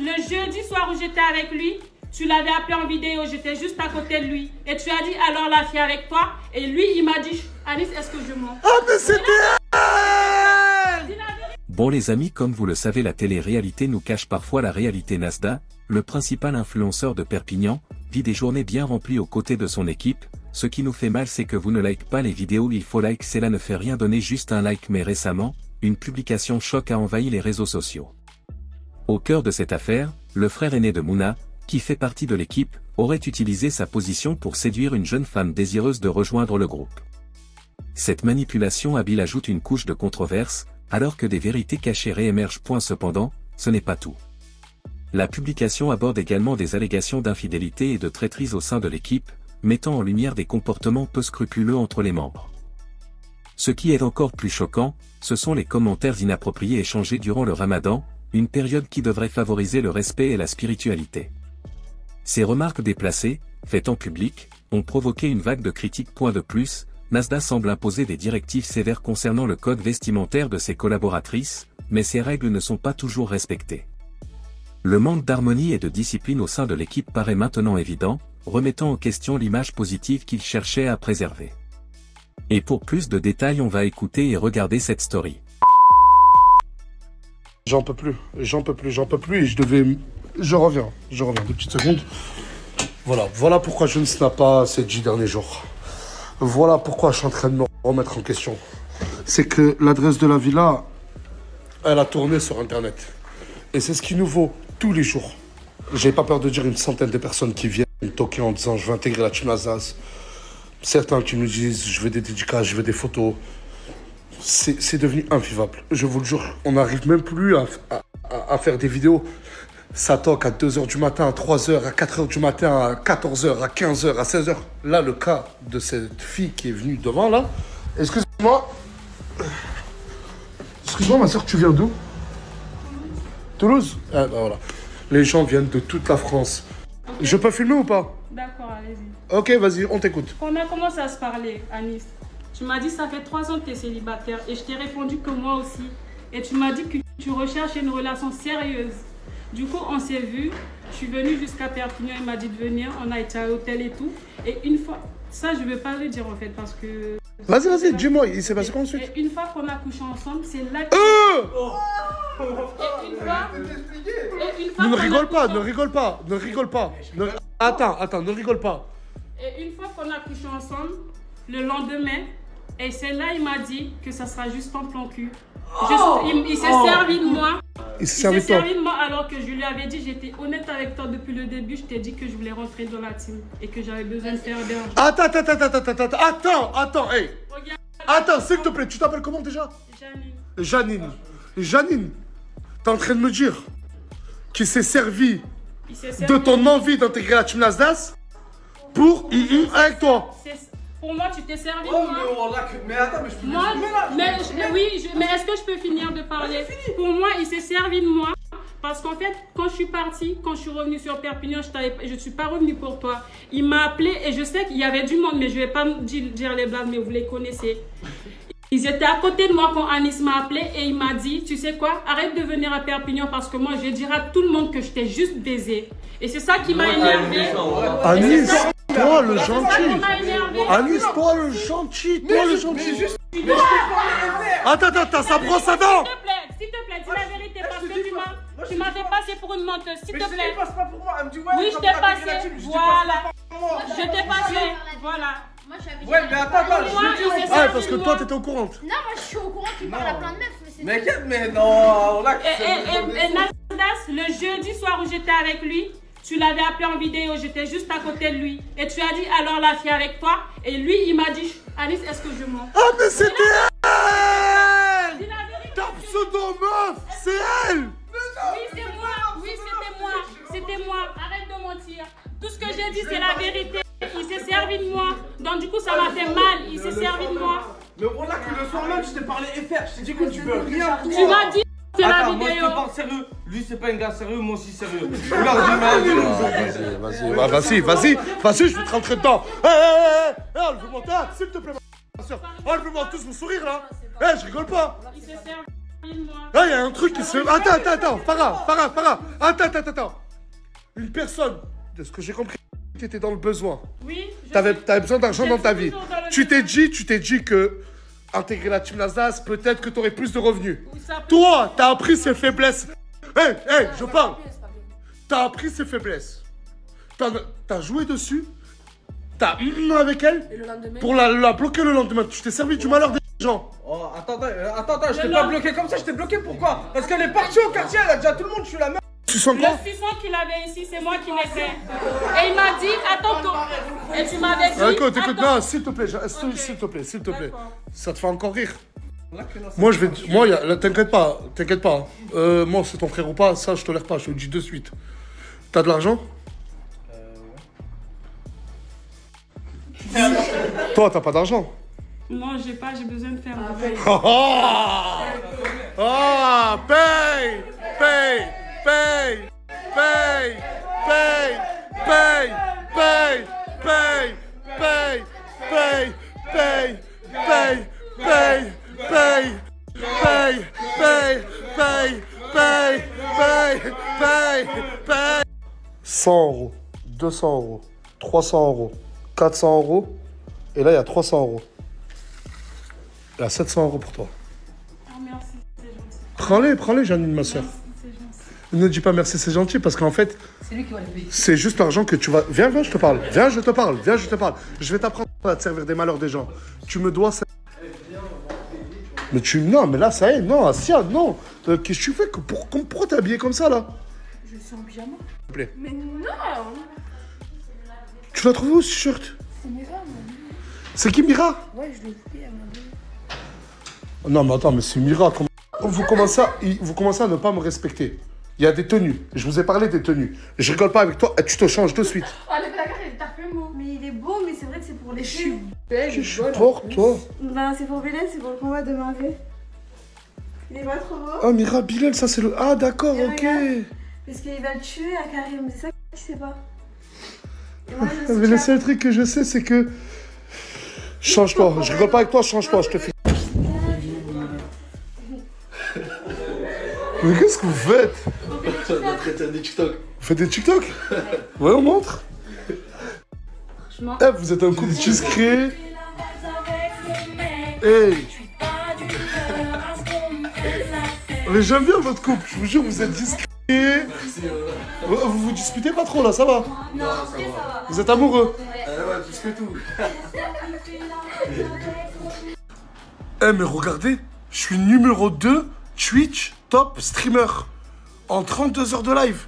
le jeudi soir où j'étais avec lui, tu l'avais appelé en vidéo, j'étais juste à côté de lui. Et tu as dit, alors la fille avec toi. Et lui, il m'a dit, Anis, est-ce que je mens? Ah, mais c'était Bon les amis, comme vous le savez, la télé-réalité nous cache parfois la réalité. Nasda, le principal influenceur de Perpignan, vit des journées bien remplies aux côtés de son équipe. Ce qui nous fait mal, c'est que vous ne likez pas les vidéos. Il faut like, cela ne fait rien, donner juste un like. Mais récemment, une publication choc a envahi les réseaux sociaux. Au cœur de cette affaire, le frère aîné de Mouna, qui fait partie de l'équipe, aurait utilisé sa position pour séduire une jeune femme désireuse de rejoindre le groupe. Cette manipulation habile ajoute une couche de controverse, alors que des vérités cachées réémergent. Cependant, ce n'est pas tout. La publication aborde également des allégations d'infidélité et de traîtrise au sein de l'équipe, mettant en lumière des comportements peu scrupuleux entre les membres. Ce qui est encore plus choquant, ce sont les commentaires inappropriés échangés durant le Ramadan, une période qui devrait favoriser le respect et la spiritualité. Ces remarques déplacées, faites en public, ont provoqué une vague de critiques. De plus, Nasda semble imposer des directives sévères concernant le code vestimentaire de ses collaboratrices, mais ces règles ne sont pas toujours respectées. Le manque d'harmonie et de discipline au sein de l'équipe paraît maintenant évident, remettant en question l'image positive qu'il cherchait à préserver. Et pour plus de détails, on va écouter et regarder cette story. J'en peux plus, et je reviens, 2 petites secondes. Voilà pourquoi je ne snap pas ces 10 derniers jours. Voilà pourquoi je suis en train de me remettre en question. C'est que l'adresse de la villa, elle a tourné sur internet. Et c'est ce qui nous vaut tous les jours. J'ai pas peur de dire une centaine de personnes qui viennent toquer en disant je veux intégrer la team Alsace. Certains qui nous disent je veux des dédicaces, je veux des photos. C'est devenu invivable. Je vous le jure, on n'arrive même plus à faire des vidéos. Ça toque à 2h du matin, à 3h, à 4h du matin, à 14h, à 15h, à 16h. Là, le cas de cette fille qui est venue devant, là. Excuse-moi. Excuse-moi, ma soeur, tu viens d'où? Toulouse? Ah, bah voilà. Les gens viennent de toute la France. Okay. Je peux filmer ou pas? D'accord, allez-y. Ok, vas-y, on t'écoute. Quand on a commencé à se parler, Anis, tu m'as dit ça fait 3 ans que tu es célibataire et je t'ai répondu que moi aussi. Et tu m'as dit que tu recherches une relation sérieuse. Du coup, on s'est vu, je suis venue jusqu'à Perpignan, il m'a dit de venir, on a été à l'hôtel et tout. Et une fois, ça je ne vais pas le dire en fait parce que... Vas-y, dis-moi, il s'est passé quoi ensuite? Et une fois qu'on a couché ensemble, c'est là que... Et une fois... Ne rigole pas. Attends, ne rigole pas. Et une fois qu'on a couché ensemble, le lendemain, et c'est là il m'a dit que ça sera juste en plan cul. Il s'est servi de moi. Il s'est servi de moi alors que je lui avais dit, j'étais honnête avec toi depuis le début, je t'ai dit que je voulais rentrer dans la team et que j'avais besoin de faire des... Attends, hey. Regarde. Attends, s'il te plaît, tu t'appelles comment déjà? Janine, t'es en train de me dire qu'il s'est servi de ton envie d'intégrer la team Nasdas pour avec toi. Pour moi, tu t'es servi de moi. Mais attends, mais je peux là. Mais est-ce que je peux finir de parler? Pour moi, il s'est servi de moi. Parce qu'en fait, quand je suis partie, quand je suis revenue sur Perpignan, je ne suis pas revenue pour toi. Il m'a appelé et je sais qu'il y avait du monde, mais je ne vais pas dire les blagues, mais vous les connaissez. Ils étaient à côté de moi quand Anis m'a appelé et il m'a dit, tu sais quoi, arrête de venir à Perpignan parce que moi, je dirai à tout le monde que je t'ai juste baisé. Et c'est ça qui m'a énervé. Anis, toi le gentil. Anis, toi le gentil. Attends, ça brosse à dents. S'il te plaît, dis la vérité parce que tu m'as fait passer pour une menteuse. S'il te plaît. Mais je ne passe pas pour moi. Elle me dit ouais. Oui, je t'ai passé. Voilà. Je t'ai passé. Voilà. Moi, ouais, mais attends, parce que toi, t'étais au courant. Non, moi, je suis au courant qu'il parle à plein de meufs. Mais non, là... Et Nasdas, le jeudi soir où j'étais avec lui, tu l'avais appelé en vidéo, j'étais juste à côté de lui. Et tu as dit, alors la fille avec toi. Et lui, il m'a dit, Alice, est-ce que je mens? Ah, mais c'était elle! Dis la vérité. Ta pseudo-meuf, c'est elle! Oui, c'est moi. Oui, c'était moi. Arrête de mentir. Tout ce que j'ai dit, c'est la vérité. Il s'est servi de moi. Donc du coup, ça m'a fait mal. Il s'est servi de moi. Mais voilà que le soir même, je t'ai parlé FR. Je t'ai dit, écoute, tu veux rien. Tu m'as dit, c'est la vidéo. Moi, je te parle sérieux. Lui, c'est pas un gars sérieux, moi aussi sérieux. Vas-y, je vais te rentrer dedans. Enlève-moi, s'il te plaît, ma soeur. Enlève-moi tous vos sourires là. Je rigole pas. Il s'est servi Là, il y a un truc qui se... Attends, Farah. Attends. Une personne, de ce que j'ai compris, tu étais dans le besoin. Oui. T'avais besoin d'argent dans ta vie. Tu t'es dit que intégrer la team Nasdaq, peut-être que tu aurais plus de revenus. Toi, t'as appris ses faiblesses. Hey, je parle. T'as appris ses faiblesses. T'as joué dessus. T'as avec elle pour la bloquer le lendemain. Tu t'es servi du malheur des gens. Oh, attends, je t'ai pas bloqué comme ça, je t'ai bloqué pourquoi? Parce qu'elle est partie au quartier, elle a dit à tout le monde, je suis la meuf. Tu sens quoi? Le suçon qu'il avait ici, c'est moi qui l'ai fait. Et il m'a dit, attends, et tu m'avais dit. Écoute, non, s'il te plaît, s'il te plaît. Ça te fait encore rire. Moi, t'inquiète pas. Moi, c'est ton frère ou pas, ça, je tolère pas, je te le dis de suite. T'as de l'argent? Toi, t'as pas d'argent? Non, j'ai besoin de faire. Paye. 100 €, 200 €, 300 €, 400 €, et là il y a 300 €. Il y a 700 € pour toi. Oh, merci, c'est gentil. Prends-les, Janine, ma soeur. C'est gentil. Ne dis pas merci, c'est gentil, parce qu'en fait, C'est lui qui va les payer. c'est juste l'argent que tu vas... Viens, je te parle. Viens, je te parle. Je vais t'apprendre à te servir des malheurs des gens. Tu me dois ça. Mais non, mais là, ça y est, non, Asia, non. Qu'est-ce que tu fais? Pourquoi t'es habillée comme ça, là? Je suis en pyjama. S'il te plaît. Mais non. Tu l'as trouvé où, ce shirt? C'est Mira, man. C'est qui, Mira? Ouais, je l'ai pris, elle m'a donné. Non, mais attends, mais c'est Mira. Vous commencez à ne pas me respecter. Il y a des tenues. Je vous ai parlé des tenues. Je rigole pas avec toi. Tu te changes de suite. Oh, le placard, il est tapé, moi. Mais il est beau, mais c'est vrai que c'est pour les cheveux. Je porte, toi. Ben, c'est pour Bilal, c'est pour le combat de Marvel. Il est pas trop beau. Ah, Mira Bilal, ça c'est le... Ah, d'accord, Et ok. regarde. Parce qu'il va le tuer à Karim. C'est ça que tu sais pas. Et moi, je Mais le seul truc que je sais, c'est que... Change-toi. Je rigole pas avec toi, change-toi. Je te fais... Mais qu'est-ce que vous faites? On traiter des TikTok. Vous faites des TikTok? Ouais, on montre. Eh, vous êtes un couple discret. Hey. Mais j'aime bien votre couple, je vous jure, vous êtes discret. Vous disputez pas trop là, ça va? Non, ça va. Vous êtes amoureux? Ouais, plus que tout. Eh, mais regardez, je suis numéro 2 Twitch top streamer en 32 heures de live.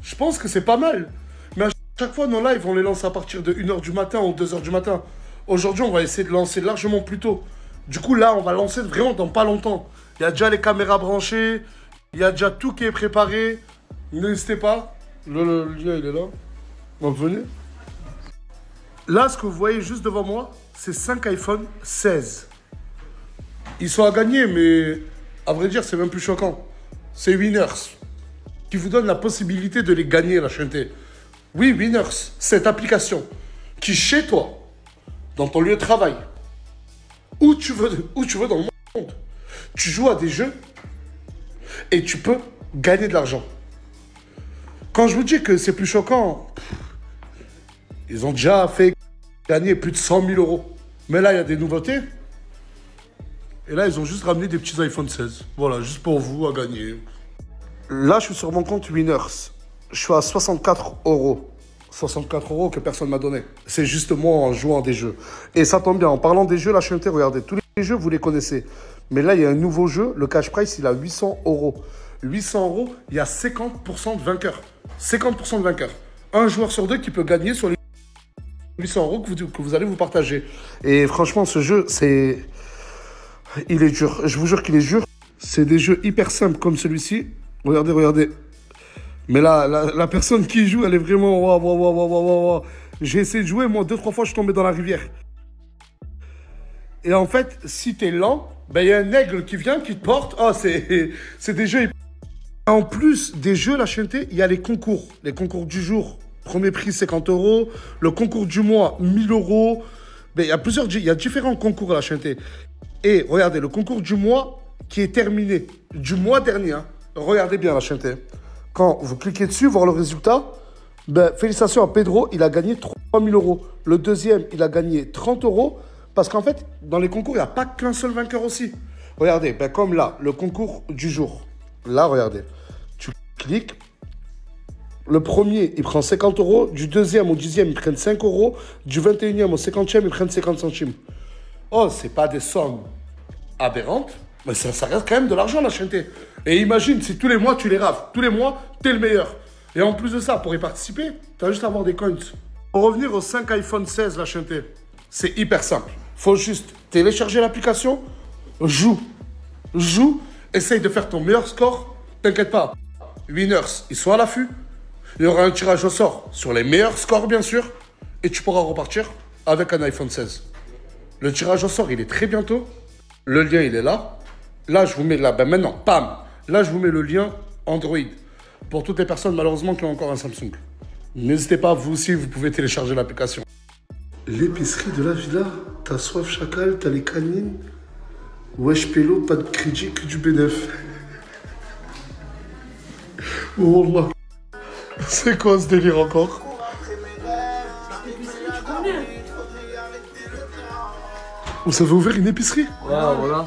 Je pense que c'est pas mal. Mais à chaque fois, nos lives, on les lance à partir de 1h du matin ou 2h du matin. Aujourd'hui, on va essayer de lancer largement plus tôt. Du coup, là, on va lancer vraiment dans pas longtemps. Il y a déjà les caméras branchées. Il y a déjà tout qui est préparé. N'hésitez pas. Le lien, il est là. Venez. Là, ce que vous voyez juste devant moi, c'est 5 iPhone 16. Ils sont à gagner, mais à vrai dire, c'est même plus choquant. C'est Winners qui vous donne la possibilité de les gagner, la chaîneté. Oui, Winners, cette application qui, chez toi, dans ton lieu de travail, où tu veux dans le monde, tu joues à des jeux et tu peux gagner de l'argent. Quand je vous dis que c'est plus choquant, ils ont déjà fait gagner plus de 100 000 €. Mais là, il y a des nouveautés. Et là, ils ont juste ramené des petits iPhone 16. Voilà, juste pour vous à gagner. Là, je suis sur mon compte Winners. Je suis à 64 €. 64 € que personne m'a donné. C'est juste moi en jouant à des jeux. Et ça tombe bien, en parlant des jeux, la chaîne, regardez, tous les jeux, vous les connaissez. Mais là, il y a un nouveau jeu, le cash price, il a 800 €. 800 €, il y a 50% de vainqueurs. 50% de vainqueurs. Un joueur sur deux qui peut gagner sur les 800 € que vous allez vous partager. Et franchement, ce jeu, c'est... Il est dur. Je vous jure qu'il est dur. C'est des jeux hyper simples comme celui-ci. Regardez, regardez. Mais là, la personne qui joue, elle est vraiment... Waouh. J'ai essayé de jouer, moi, 2-3 fois, je suis tombé dans la rivière. Et en fait, si t'es lent, ben, il y a un aigle qui vient, qui te porte. Oh, c'est des jeux... En plus des jeux, la chaîne T, il y a les concours. Les concours du jour. Premier prix, 50 €. Le concours du mois, 1000 €. Ben, il y a différents concours à la chaîne T. Et regardez, le concours du mois, qui est terminé du mois dernier, hein. Regardez bien la chaîne T. Quand vous cliquez dessus, voir le résultat, ben, félicitations à Pedro, il a gagné 3000 euros. Le deuxième, il a gagné 30 euros. Parce qu'en fait, dans les concours, il n'y a pas qu'un seul vainqueur aussi. Regardez, ben, comme là, le concours du jour. Là, regardez. Tu cliques. Le premier, il prend 50 euros. Du deuxième au 10e, ils prennent 5 euros. Du 21e au 50e, ils prennent 50 centimes. Oh, c'est pas des sommes aberrantes. Mais ça reste quand même de l'argent, la chaîne T. Et imagine si tous les mois, tu les raves. Tous les mois, t'es le meilleur. Et en plus de ça, pour y participer, tu as juste à avoir des coins. Pour revenir aux 5 iPhone 16, la chaîne T, c'est hyper simple. Faut juste télécharger l'application, joue, essaye de faire ton meilleur score. T'inquiète pas, Winners, ils sont à l'affût. Il y aura un tirage au sort sur les meilleurs scores, bien sûr. Et tu pourras repartir avec un iPhone 16. Le tirage au sort, il est très bientôt. Le lien, il est là. Là, je vous mets là, ben maintenant, pam. Là, je vous mets le lien Android. Pour toutes les personnes, malheureusement, qui ont encore un Samsung. N'hésitez pas, vous aussi, vous pouvez télécharger l'application. L'épicerie de la villa, t'as soif chacal, t'as les canines. Wesh pélo, pas de crédit, que du B9. Oh Allah. C'est quoi ce délire encore? Vous avez ouvert une épicerie? Ouais, voilà.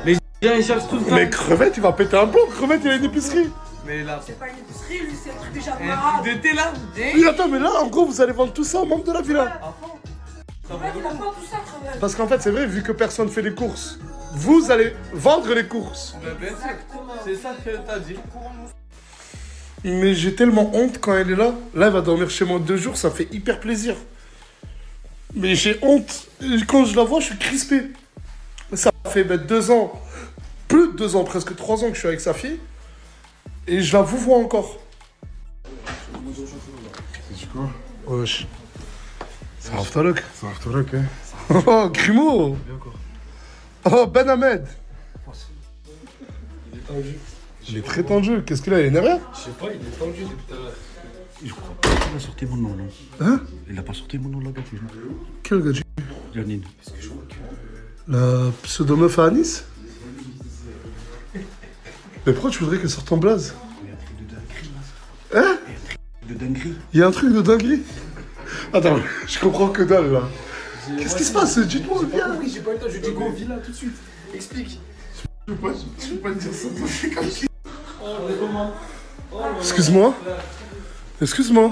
Les gens ils cherchent tout le temps. Mais Crevette, il va péter un plomb. Crevette, il a une épicerie. Mais là, C'est pas une épicerie, lui, c'est le truc déjà un marade. truc de thé là. Oui, attends, mais là, en gros, vous allez vendre tout ça aux membres de la villa. Ouais, il a pas tout ça, Crevette. Parce qu'en fait, c'est vrai, vu que personne fait les courses, vous allez vendre les courses. Bien sûr, c'est ça que t'as dit. Mais j'ai tellement honte quand elle est là. Là, elle va dormir chez moi 2 jours, ça fait hyper plaisir. Mais j'ai honte. Et quand je la vois, je suis crispé. Ça fait 2 ans, plus de 2 ans, presque 3 ans que je suis avec sa fille. Et je la vous vois encore. C'est quoi? Wesh. C'est Haftarok. C'est un Haftarok, hein? Oh, Grimo. Oh, Ben Ahmed. Il est tendu. Il est très tendu. Qu'est-ce qu'il a? Il est énervé? Je sais pas, il est tendu depuis tout à l'heure. Je crois pas qu'il a sorti mon nom, non. Hein? Il a pas sorti mon nom là-bas. Quel gars? Janine. La pseudo-meuf à Anis? Mais pourquoi tu voudrais qu'elle sorte en blaze? Hein? De dinguerie. Il y a un truc de dinguerie? Attends, je comprends que dalle là. Qu'est-ce qui se passe? Dites-moi, viens. Oui, j'ai pas eu le temps, je dis go, villa tout de suite. Explique. Je peux pas dire ça, c'est comme si. Excuse-moi. Excuse-moi.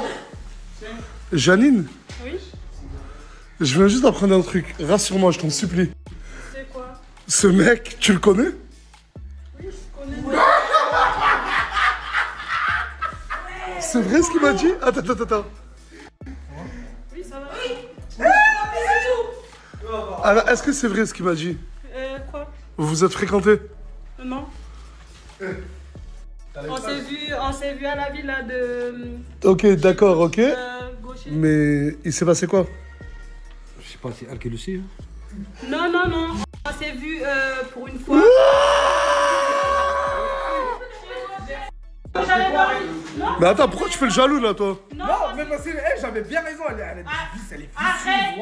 Janine? Oui? Je viens juste d'apprendre un truc. Rassure-moi, je t'en supplie. C'est quoi? Ce mec, tu le connais? Oui, je connais. C'est vrai ce qu'il m'a dit? Attends. Oui, ça va. Alors, est-ce que c'est vrai ce qu'il m'a dit? Quoi? Vous vous êtes fréquentés? Non. On s'est vu à la villa de Ok, d'accord, ok. Gaucher. Mais il s'est passé quoi? Je sais pas, c'est elle qui le sait. Hein. Non. On s'est vu pour une fois. J'avais pas envie. Non. Mais attends, pourquoi tu fais le jaloux là, toi? Non, mais parce que j'avais bien raison, elle est vicieuse, elle est Arrête,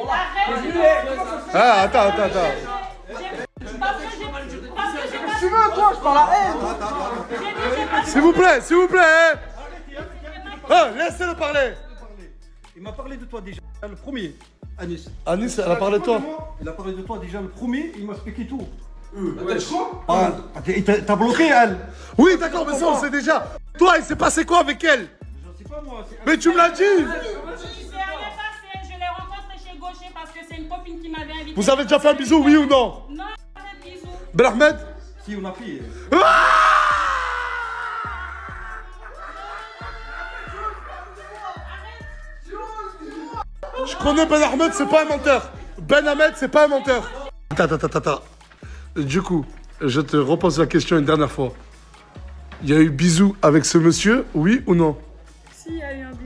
arrête. Ah, attends. Parce que j'ai Tu veux, toi, je parle à elle. S'il vous plaît, hein. Ah, laissez-le parler. Il m'a parlé de toi déjà, le premier, Anis. Anis, elle a parlé de toi. Il a parlé de toi déjà le premier, il m'a expliqué tout. Quoi? Ah, t'as bloqué elle. Oui, d'accord, mais ça on sait déjà. Toi, il s'est passé quoi avec elle? Je sais pas moi. Mais tu me l'as dit. Il s'est rien passé. Je l'ai rencontré chez Gaucher parce que c'est une copine qui m'avait invité. Vous avez déjà fait un bisou, oui ou non? Non, pas de bisous. Ben Ahmed? Si on a pris. Je connais Ben Ahmed, c'est pas un menteur. Ben Ahmed, c'est pas un menteur. Attends. Du coup, je te repose la question une dernière fois. Il y a eu bisou avec ce monsieur, oui ou non? Si, il y a eu un bisou.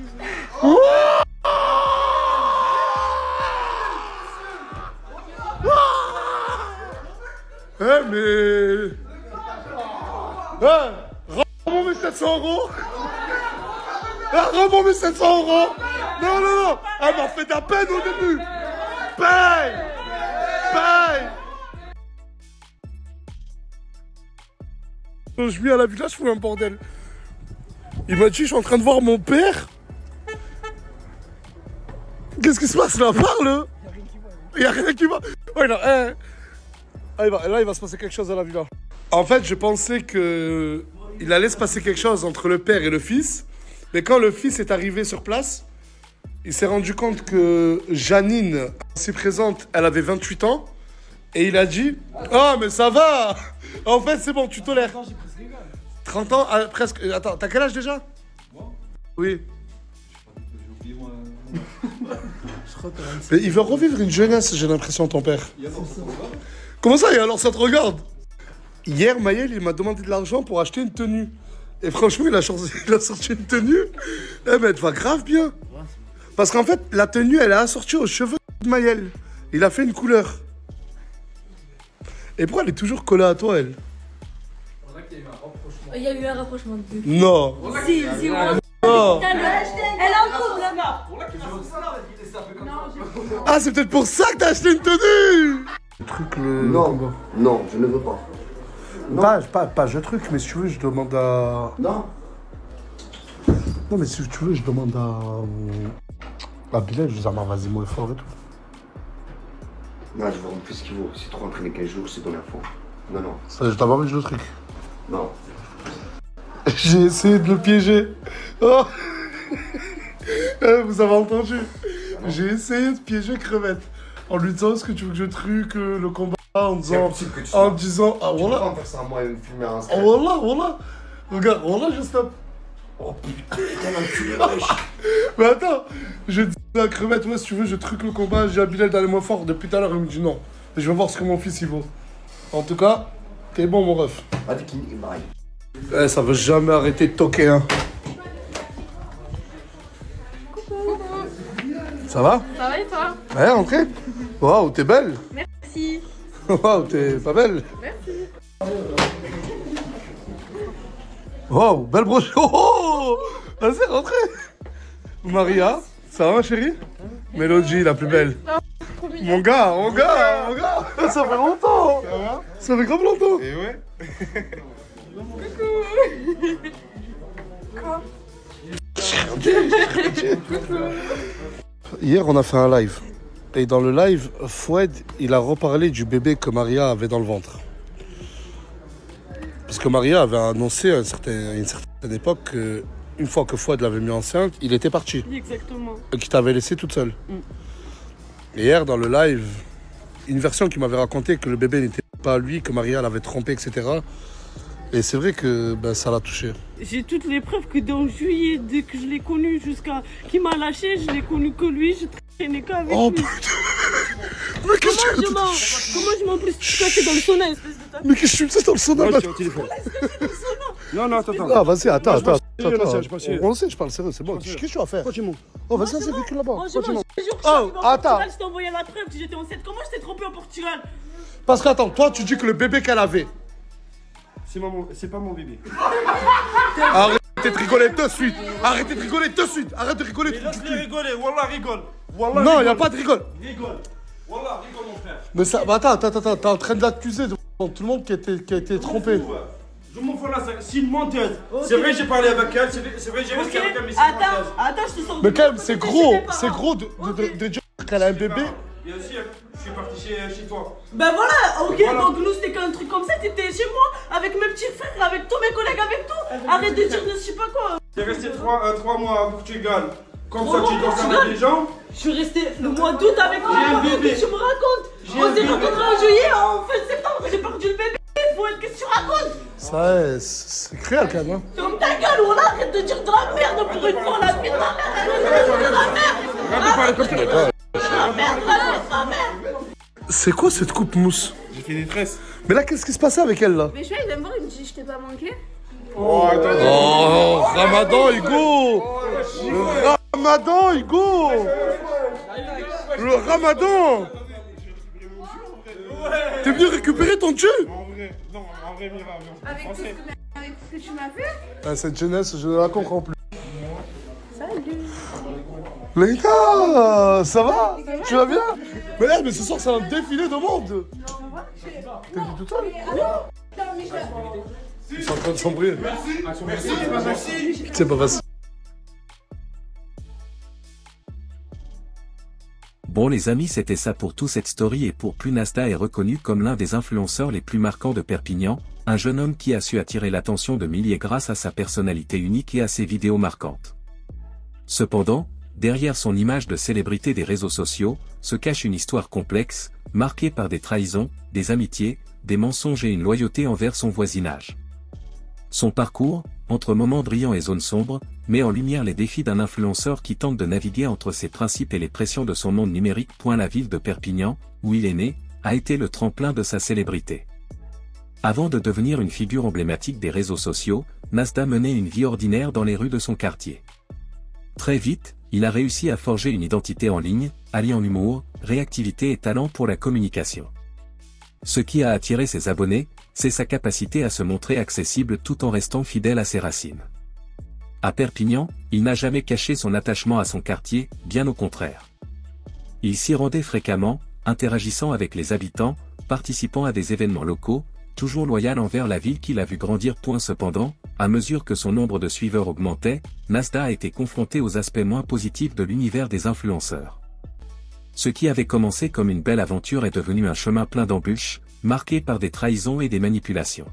Mais... Rends-moi mes 700 euros. Rends-moi mes 700 euros. Non. Elle m'a fait de la peine au début. Paye. Quand je viens à la villa, je fous un bordel. Il m'a dit, je suis en train de voir mon père. Qu'est-ce qui se passe là? Parle! Il n'y a rien qui va. Ouais, non, là, il va se passer quelque chose à la villa. En fait, je pensais que il allait se passer quelque chose entre le père et le fils. Mais quand le fils est arrivé sur place, il s'est rendu compte que Janine, ici présente, elle avait 28 ans. Et il a dit, oh, mais ça va! En fait, c'est bon, tu tolères. 30 ans, presque. Attends, t'as quel âge déjà? Moi? Oui. J'ai oublié moi. Mais il veut revivre une jeunesse, j'ai l'impression, ton père. Comment ça? Et alors ça te regarde? Hier, Maël, il m'a demandé de l'argent pour acheter une tenue. Et franchement, il a sorti une tenue. Eh ben, elle te va grave bien. Parce qu'en fait, la tenue, elle est assortie aux cheveux de Maël. Il a fait une couleur. Et pourquoi elle est toujours collée à toi, elle? Il y a eu un rapprochement de vue. Non. Si, Non. Elle est en couple là. Ah, c'est peut-être pour ça que t'as acheté une tenue. Non, non, je ne veux pas. Pas je truc, mais si tu veux, je demande à... Non. Non, mais si tu veux, je demande à Bilal, je dis, vas-y, moi fort et tout. Non, je vais remplir ce qu'il vaut. C'est trop entraîné 15 jours, c'est dans la fois. Non, non. Ça, je t'avais envie le truc. Non. J'ai essayé de le piéger. Oh. Vous avez entendu? J'ai essayé de piéger Crevette. En lui disant, est-ce que tu veux que je truque le combat en disant... ah, voilà. Tu ça à moi et me filmer à Instagram. Oh, voilà. Regarde, voilà, je stoppe. Oh putain, t'es un enculé, wesh. Mais attends, je dis à Crevette, ouais, si tu veux, je truque le combat, j'ai à Bilal d'aller moins fort. Depuis tout à l'heure, il me dit non. Je vais voir ce que mon fils il vaut. En tout cas, t'es bon, mon ref. Ça veut jamais arrêter de toquer, hein. Ça va? Ça va et toi? Ouais, entrez. Waouh, t'es belle. Merci. Waouh, t'es pas belle. Merci. Waouh, belle broche. Oh, vas-y, rentrez. Maria, ça va, chérie? Mélodie, la plus belle. Mon gars. Ça fait longtemps. Ça va? Ça fait grave longtemps. Et ouais. Hier, on a fait un live. Et dans le live, Fouad, il a reparlé du bébé que Maria avait dans le ventre. Parce que Maria avait annoncé à une certaine époque qu'une fois que Fouad l'avait mis enceinte, il était parti. Exactement. Et qu'il t'avait laissé toute seule. Et hier, dans le live, une version qui m'avait raconté que le bébé n'était pas lui, que Maria l'avait trompé, etc. Et c'est vrai que ça l'a touché. J'ai toutes les preuves que dans juillet, dès que je l'ai connu jusqu'à qu'il m'a lâché, je l'ai connu que lui, je traînais qu'avec lui. Putain. Mais qu'est-ce que Comment je m'en plus caché dans le sauna, espèce de ta... Mais qu'est-ce que tu me fais dans le sauna? Non, attends. Ah, vas-y, attends. On sait, je parle sérieux, c'est bon. Qu'est-ce que tu vas faire? Oh, vas-y, véhicule là-bas. Oh, je te jure que Oh, attends. je t'ai envoyé la preuve que j'étais enceinte. Comment je t'ai trompé au Portugal? Parce qu'attends, toi, tu dis que le bébé qu'elle avait. C'est pas mon bébé. Arrêtez de rigoler de suite. Arrête de rigoler. Laisse-les rigoler, Wallah, rigole. Non, y a pas de rigole. Rigole. Wallah, rigole, mon frère. Mais ça, attends, t'es en train de l'accuser devant tout le monde qui a été trompé. Je m'en fous là, c'est une menteuse. Okay. C'est vrai, j'ai parlé avec elle, c'est vrai, j'ai resté avec elle, mais c'est une menteuse. Attends, je te sens. Mais quand même, c'est gros de dire qu'elle a un bébé. Bien sûr, je suis parti chez toi. Ben voilà, ok, voilà. Donc nous c'était qu'un truc comme ça, t'étais chez moi, avec mes petits frères, avec tous mes collègues, avec tout. Arrête de dire je sais pas quoi. T'es resté 3 mois à Portugal. Comme ça, tu danses avec les gens. Je suis resté le mois d'août avec lui. Qu'est-ce que tu me racontes? On s'est rencontrés en juillet, en fin septembre, j'ai perdu le bébé. Qu'est-ce que tu racontes? Ça, c'est cruel quand même. Ferme ta gueule, voilà, arrête de dire de la merde pour une fois, la vie de ma mère. Arrête de dire de la merde. Arrête de parler comme ça. C'est quoi cette coupe mousse? J'ai fait des tresses. Mais là, qu'est-ce qui se passait avec elle là? Mais je vois, il vient me voir, il me dit je t'ai pas manqué. Oh, Ramadan, Hugo. Le Ramadan, Hugo. Le Ramadan. T'es venu récupérer ton dieu? En vrai, Mira. Avec tout ce que tu m'as fait. Cette jeunesse, je ne la comprends plus. Salut. Léa, ça va? Tu vas bien? Mais ce soir, c'est un défilé de monde. T'es venu toute seule? C'est en train de s'embrouiller. Merci, c'est pas facile. C'est pas facile. Bon les amis, c'était ça pour tout cette story et pour plus, Nasda est reconnu comme l'un des influenceurs les plus marquants de Perpignan, un jeune homme qui a su attirer l'attention de milliers grâce à sa personnalité unique et à ses vidéos marquantes. Cependant, derrière son image de célébrité des réseaux sociaux, se cache une histoire complexe, marquée par des trahisons, des amitiés, des mensonges et une loyauté envers son voisinage. Son parcours, entre moments brillants et zones sombres, met en lumière les défis d'un influenceur qui tente de naviguer entre ses principes et les pressions de son monde numérique. La ville de Perpignan, où il est né, a été le tremplin de sa célébrité. Avant de devenir une figure emblématique des réseaux sociaux, Nasda menait une vie ordinaire dans les rues de son quartier. Très vite, il a réussi à forger une identité en ligne, alliant humour, réactivité et talent pour la communication. Ce qui a attiré ses abonnés, c'est sa capacité à se montrer accessible tout en restant fidèle à ses racines. À Perpignan, il n'a jamais caché son attachement à son quartier, bien au contraire. Il s'y rendait fréquemment, interagissant avec les habitants, participant à des événements locaux, toujours loyal envers la ville qu'il a vu grandir. Cependant, à mesure que son nombre de suiveurs augmentait, Nasda a été confronté aux aspects moins positifs de l'univers des influenceurs. Ce qui avait commencé comme une belle aventure est devenu un chemin plein d'embûches, marqué par des trahisons et des manipulations.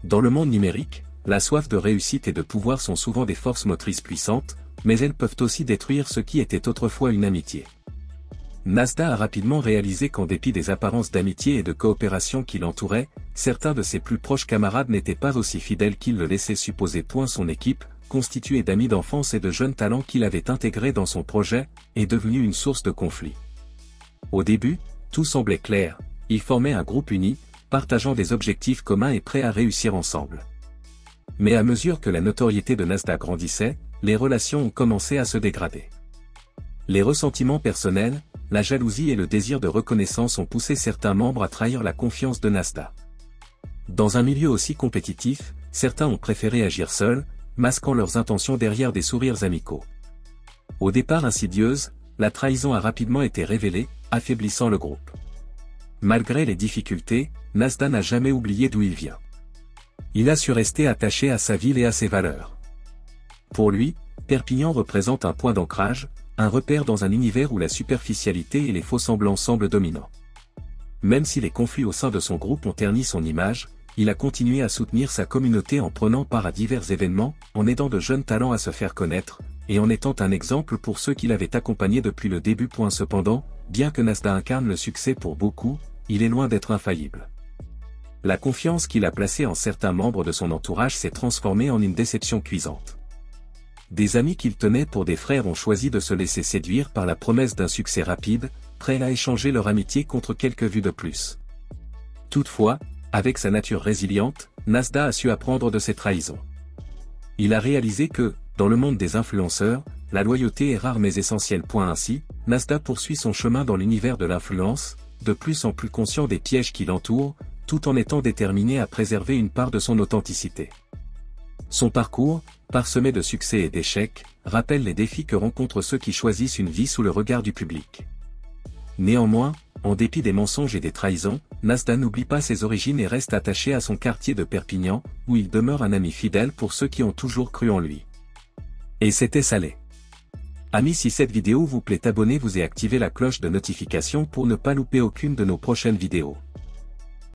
Dans le monde numérique, la soif de réussite et de pouvoir sont souvent des forces motrices puissantes, mais elles peuvent aussi détruire ce qui était autrefois une amitié. Nasda a rapidement réalisé qu'en dépit des apparences d'amitié et de coopération qui l'entouraient, certains de ses plus proches camarades n'étaient pas aussi fidèles qu'il le laissait supposer. Son équipe, constituée d'amis d'enfance et de jeunes talents qu'il avait intégrés dans son projet, est devenue une source de conflit. Au début, tout semblait clair, ils formaient un groupe uni, partageant des objectifs communs et prêts à réussir ensemble. Mais à mesure que la notoriété de Nasda grandissait, les relations ont commencé à se dégrader. Les ressentiments personnels, la jalousie et le désir de reconnaissance ont poussé certains membres à trahir la confiance de Nasda. Dans un milieu aussi compétitif, certains ont préféré agir seuls, masquant leurs intentions derrière des sourires amicaux. Au départ insidieuse, la trahison a rapidement été révélée, affaiblissant le groupe. Malgré les difficultés, Nasda n'a jamais oublié d'où il vient. Il a su rester attaché à sa ville et à ses valeurs. Pour lui, Perpignan représente un point d'ancrage, un repère dans un univers où la superficialité et les faux-semblants semblent dominants. Même si les conflits au sein de son groupe ont terni son image, il a continué à soutenir sa communauté en prenant part à divers événements, en aidant de jeunes talents à se faire connaître, et en étant un exemple pour ceux qu'il avait accompagnés depuis le début. Cependant, bien que Nasda incarne le succès pour beaucoup, il est loin d'être infaillible. La confiance qu'il a placée en certains membres de son entourage s'est transformée en une déception cuisante. Des amis qu'il tenait pour des frères ont choisi de se laisser séduire par la promesse d'un succès rapide, prêts à échanger leur amitié contre quelques vues de plus. Toutefois, avec sa nature résiliente, Nasda a su apprendre de ses trahisons. Il a réalisé que, dans le monde des influenceurs, la loyauté est rare mais essentielle. Ainsi, Nasda poursuit son chemin dans l'univers de l'influence, de plus en plus conscient des pièges qui l'entourent, tout en étant déterminé à préserver une part de son authenticité. Son parcours, parsemé de succès et d'échecs, rappelle les défis que rencontrent ceux qui choisissent une vie sous le regard du public. Néanmoins, en dépit des mensonges et des trahisons, Nasda n'oublie pas ses origines et reste attaché à son quartier de Perpignan, où il demeure un ami fidèle pour ceux qui ont toujours cru en lui. Et c'était salé. Amis, si cette vidéo vous plaît, abonnez-vous et activez la cloche de notification pour ne pas louper aucune de nos prochaines vidéos.